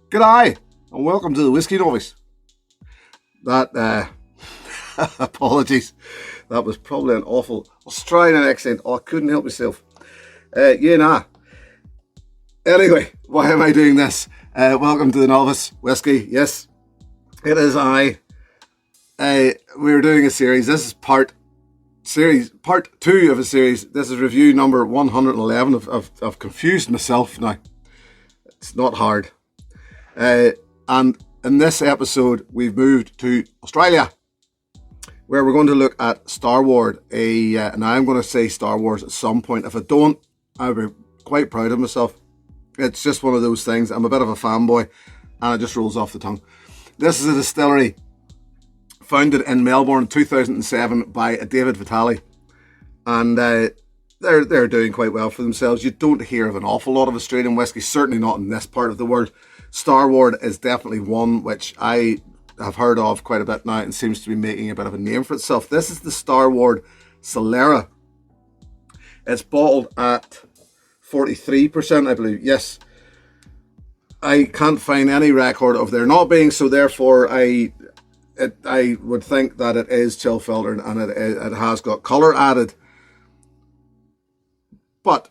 G'day, and welcome to the Whiskey Novice. That, apologies, that was probably an awful Australian accent. Oh, I couldn't help myself. Anyway, why am I doing this? Welcome to the Novice Whiskey. Yes, it is I. We're doing a series. This is part 2 of a series. This is review number 111. I've confused myself now. It's not hard. And in this episode, we've moved to Australia, where we're going to look at Starward. And I'm going to say Star Wars at some point. If I don't, I'll be quite proud of myself. It's just one of those things. I'm a bit of a fanboy, and it just rolls off the tongue. This is a distillery founded in Melbourne in 2007 by David Vitale, and they're doing quite well for themselves. You don't hear of an awful lot of Australian whiskey, certainly not in this part of the world. Starward is definitely one which I have heard of quite a bit now and seems to be making a bit of a name for itself. This is the Starward Solera. It's bottled at 43%, I believe. Yes. I can't find any record of there not being, so therefore I would think that it is chill filtered and it has got colour added. But,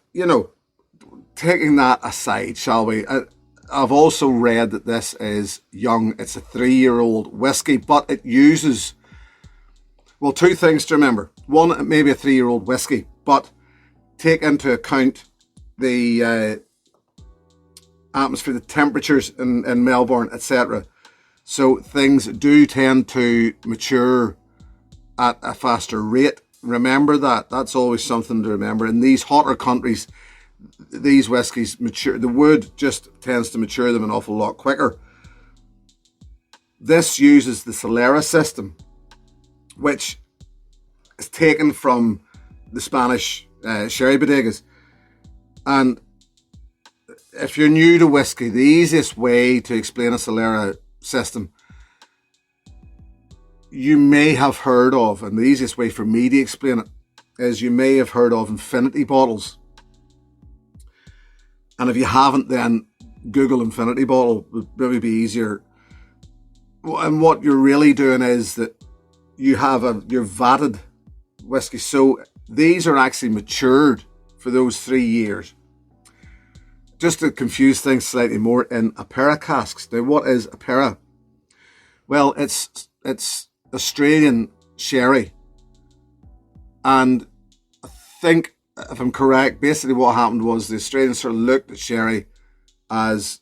taking that aside, shall we? I've also read that this is young. It's a 3-year-old whiskey, but it uses, well, 2 things to remember. One, it may be a 3-year-old whiskey, but take into account the atmosphere, the temperatures in Melbourne, etc. So things do tend to mature at a faster rate. Remember that. That's always something to remember. In these hotter countries, these whiskies mature, the wood just tends to mature them an awful lot quicker. This uses the Solera system, which is taken from the Spanish sherry bodegas. And if you're new to whiskey, the easiest way to explain a Solera system you may have heard of, and the easiest way for me to explain it is you may have heard of infinity bottles. And if you haven't, then Google infinity bottle would maybe be easier. And what you're really doing is that you have your vatted whiskey. So these are actually matured for those 3 years. Just to confuse things slightly more, in Apera casks. Now, what is Apera? Well, it's Australian sherry. And I think, if I'm correct, basically what happened was the Australians sort of looked at sherry as,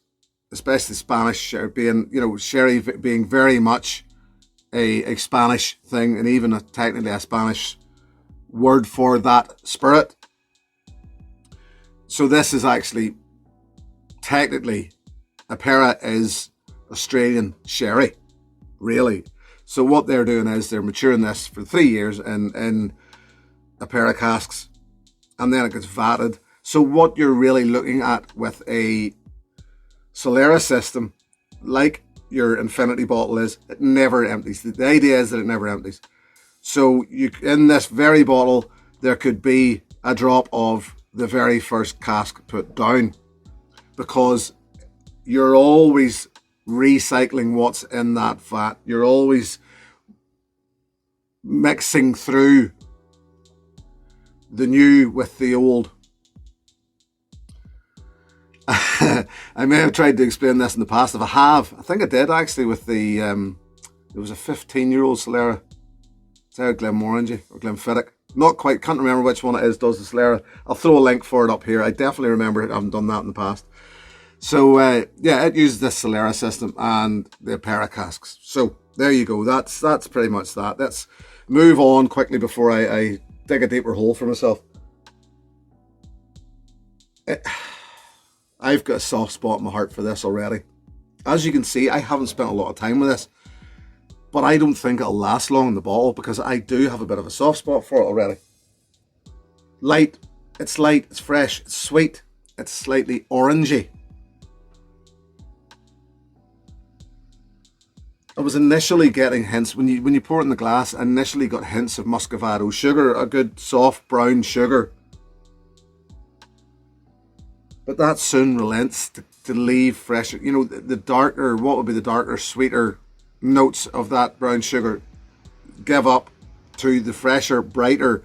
especially Spanish sherry being, sherry being very much a Spanish thing, and even technically a Spanish word for that spirit. So this is actually, technically, Apera is Australian sherry, really. So what they're doing is they're maturing this for 3 years in Apera casks, and then it gets vatted. So what you're really looking at with a Solera system, like your infinity bottle is, it never empties. The idea is that it never empties. So in this very bottle, there could be a drop of the very first cask put down, because you're always recycling what's in that vat. You're always mixing through the new with the old. I may have tried to explain this in the past. If I have, I think I did actually with the, there was a 15-year-old Solera. It's out of Glenmorangie or Glenfiddich. Not quite, can't remember which one it is, does the Solera. I'll throw a link for it up here. I definitely remember it. I haven't done that in the past. So, yeah, it uses this Solera system and the Apera casks. So, there you go. That's pretty much that. Let's move on quickly before I dig a deeper hole for myself. I've got a soft spot in my heart for this already. As you can see, I haven't spent a lot of time with this, but I don't think it'll last long in the bottle because I do have a bit of a soft spot for it already. Light, it's fresh, it's sweet, it's slightly orangey. I was initially getting hints, when you pour it in the glass, I initially got hints of Muscovado sugar, a good soft brown sugar. But that soon relents to leave fresher, you know, the darker, what would be the darker, sweeter notes of that brown sugar give up to the fresher, brighter,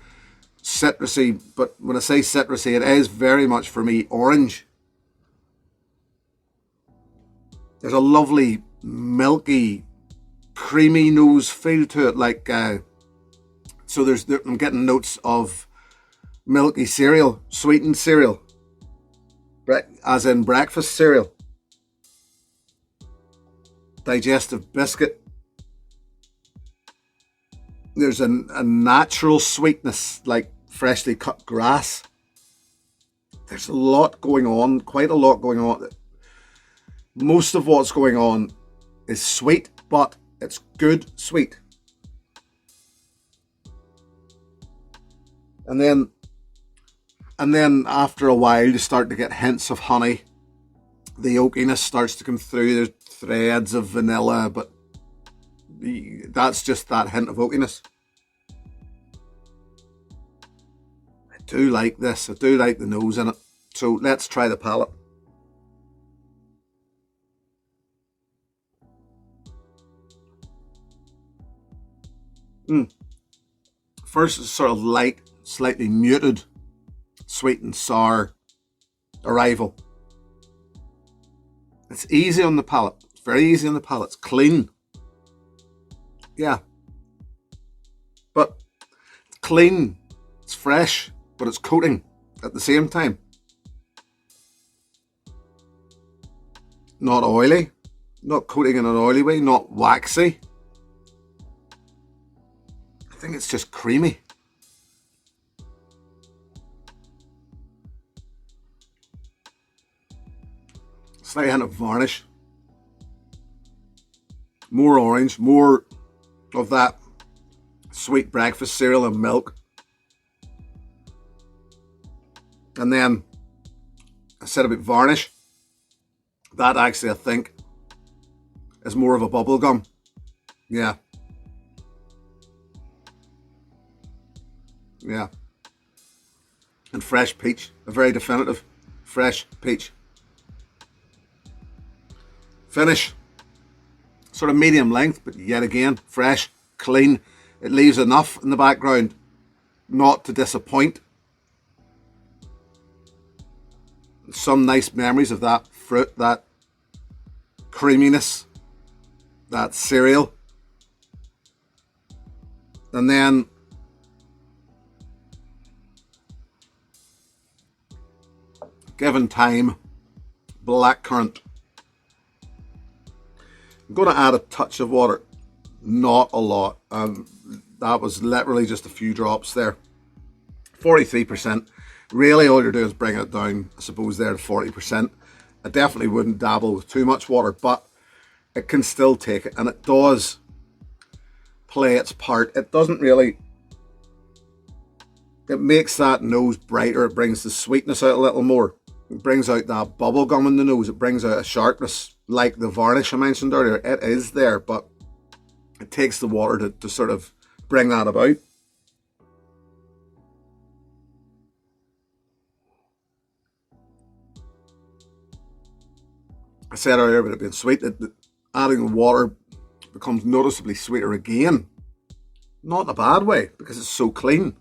citrusy, but when I say citrusy, it is very much for me orange. There's a lovely, milky, creamy nose feel to it, like, so I'm getting notes of milky cereal, sweetened cereal, as in breakfast cereal, digestive biscuit. There's a natural sweetness, like freshly cut grass. There's a lot going on, quite a lot going on. Most of what's going on is sweet, but it's good sweet. And then after a while, you start to get hints of honey. The oakiness starts to come through. There's threads of vanilla, but that's just that hint of oakiness. I do like this. I do like the nose in it. So let's try the palate. First, it's sort of light, slightly muted, sweet and sour arrival. It's easy on the palate. It's very easy on the palate. It's clean. Yeah. But it's clean. It's fresh, but it's coating at the same time. Not oily. Not coating in an oily way. Not waxy. I think it's just creamy. Slight hint of varnish. More orange, more of that sweet breakfast cereal and milk. And then I said about varnish. That actually, I think, is more of a bubble gum. Yeah. Yeah. And fresh peach. A very definitive fresh peach. Finish. Sort of medium length, but yet again, fresh, clean. It leaves enough in the background not to disappoint. Some nice memories of that fruit, that creaminess, that cereal. And then given time, blackcurrant. I'm going to add a touch of water, not a lot. That was literally just a few drops there. 43%. Really, all you're doing is bringing it down, I suppose, there to 40%. I definitely wouldn't dabble with too much water, but it can still take it, and it does play its part. It doesn't really... It makes that nose brighter. It brings the sweetness out a little more. It brings out that bubble gum in the nose. It brings out a sharpness, like the varnish I mentioned earlier. It is there, but it takes the water to sort of bring that about. I said earlier about it being sweet, that adding the water becomes noticeably sweeter again. Not in a bad way, because it's so clean.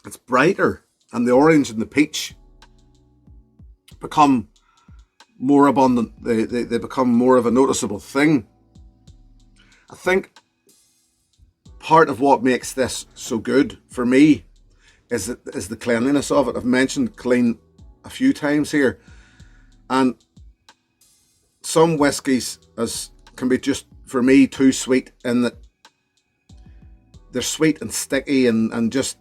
It's brighter, and the orange and the peach become more abundant. They become more of a noticeable thing. I think part of what makes this so good for me is the cleanliness of it. I've mentioned clean a few times here, and some whiskies can be just, for me, too sweet, in that they're sweet and sticky and just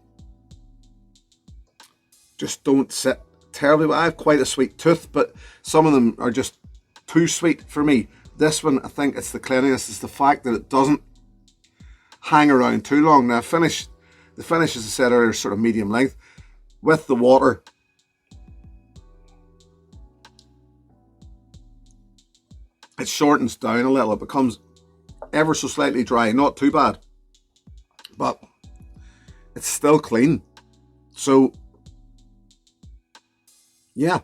don't sit terribly. I have quite a sweet tooth, but some of them are just too sweet for me. This one, I think it's the cleanliness, it's the fact that it doesn't hang around too long. Now, the finish, as I said earlier, is sort of medium length. With the water, it shortens down a little. It becomes ever so slightly dry. Not too bad, but it's still clean. So Yeah,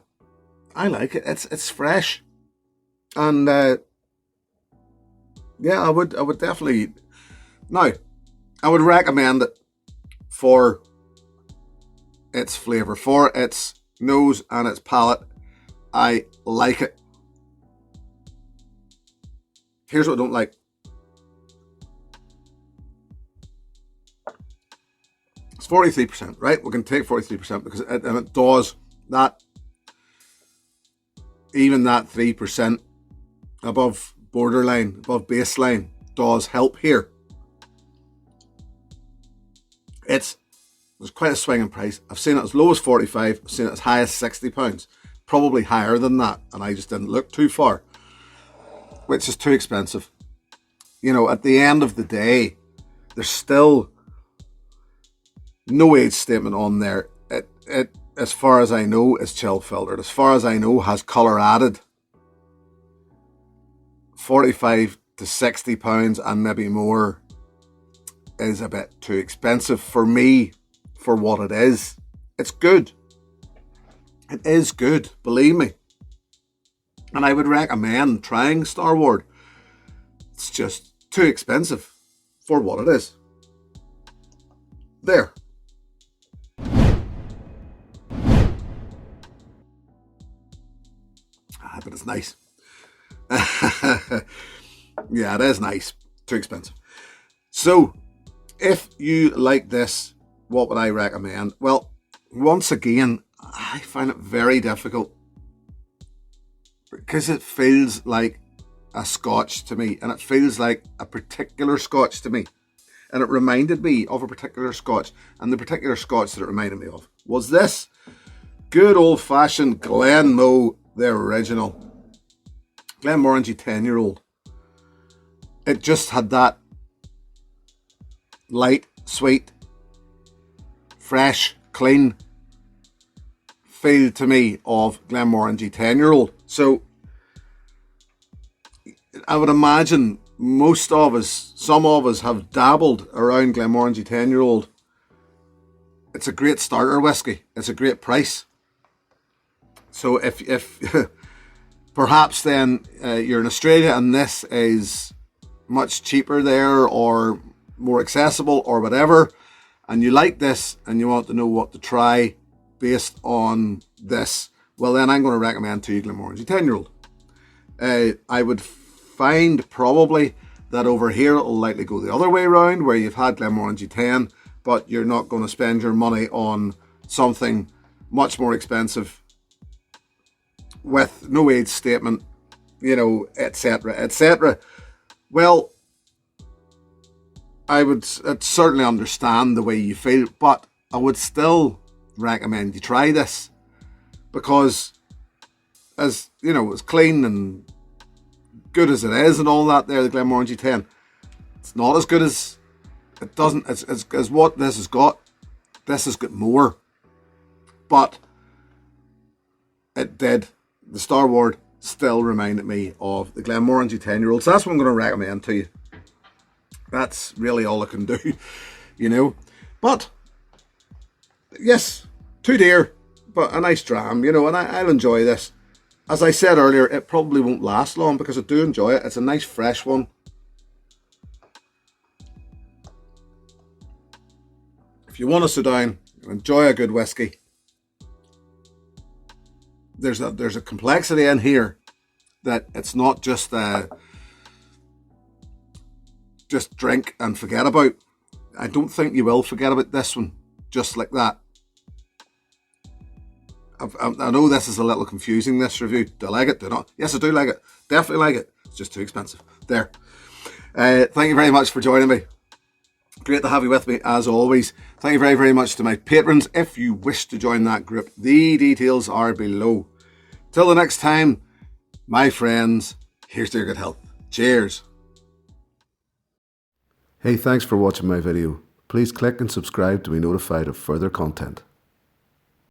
I like it. It's fresh, and yeah, I would definitely. Now, I would recommend it for its flavour, for its nose and its palate. I like it. Here's what I don't like. It's 43%, right? We can take 43% because it does that, even that 3% above borderline, above baseline, does help here. There's quite a swing in price. I've seen it as low as 45, I've seen it as high as £60, probably higher than that, and I just didn't look too far, which is too expensive. You know, at the end of the day, there's still no age statement on there. It, as far as I know, is chill filtered. As far as I know, has colour added. 45 to £60 and maybe more is a bit too expensive for me, for what it is. It's good. It is good, believe me. And I would recommend trying Starward. It's just too expensive for what it is. There. But it's nice. Yeah, it is nice. Too expensive. So, if you like this, what would I recommend? Well, once again, I find it very difficult because it feels like a Scotch to me, and it feels like a particular Scotch to me. And it reminded me of a particular Scotch, and the particular Scotch that it reminded me of was this good old-fashioned Glenmoe, the original. Glenmorangie 10-year-old. It just had that light, sweet, fresh, clean feel to me of Glenmorangie 10-year-old. So I would imagine most of us, some of us, have dabbled around Glenmorangie 10-year-old. It's a great starter whiskey. It's a great price. So if perhaps then you're in Australia and this is much cheaper there or more accessible or whatever, and you like this and you want to know what to try based on this, well then I'm going to recommend to you Glenmorangie 10-year-old. I would find probably that over here it'll likely go the other way around, where you've had Glenmorangie 10, but you're not going to spend your money on something much more expensive with no age statement, you know, etc., etc. Well, I'd certainly understand the way you feel, but I would still recommend you try this, because as you know, as clean and good as it is and all that there, the Glenmorangie 10, it's not as good as it doesn't as what this has got. This has got more, but it did. The Starward still reminded me of the Glenmorangie 10-year-old. So that's what I'm going to recommend to you. That's really all I can do, you know. But, yes, too dear, but a nice dram, you know, and I'll enjoy this. As I said earlier, it probably won't last long because I do enjoy it. It's a nice fresh one. If you want to sit down and enjoy a good whiskey, there's a complexity in here that it's not just drink and forget about. I don't think you will forget about this one just like that. I know this is a little confusing, this review. Do I like it? Do I not? Yes, I do like it. Definitely like it. It's just too expensive. There. Thank you very much for joining me. Great to have you with me as always. Thank you very, very much to my patrons. If you wish to join that group, the details are below. Till the next time, my friends, here's to your good health. Cheers. Hey, thanks for watching my video. Please click and subscribe to be notified of further content.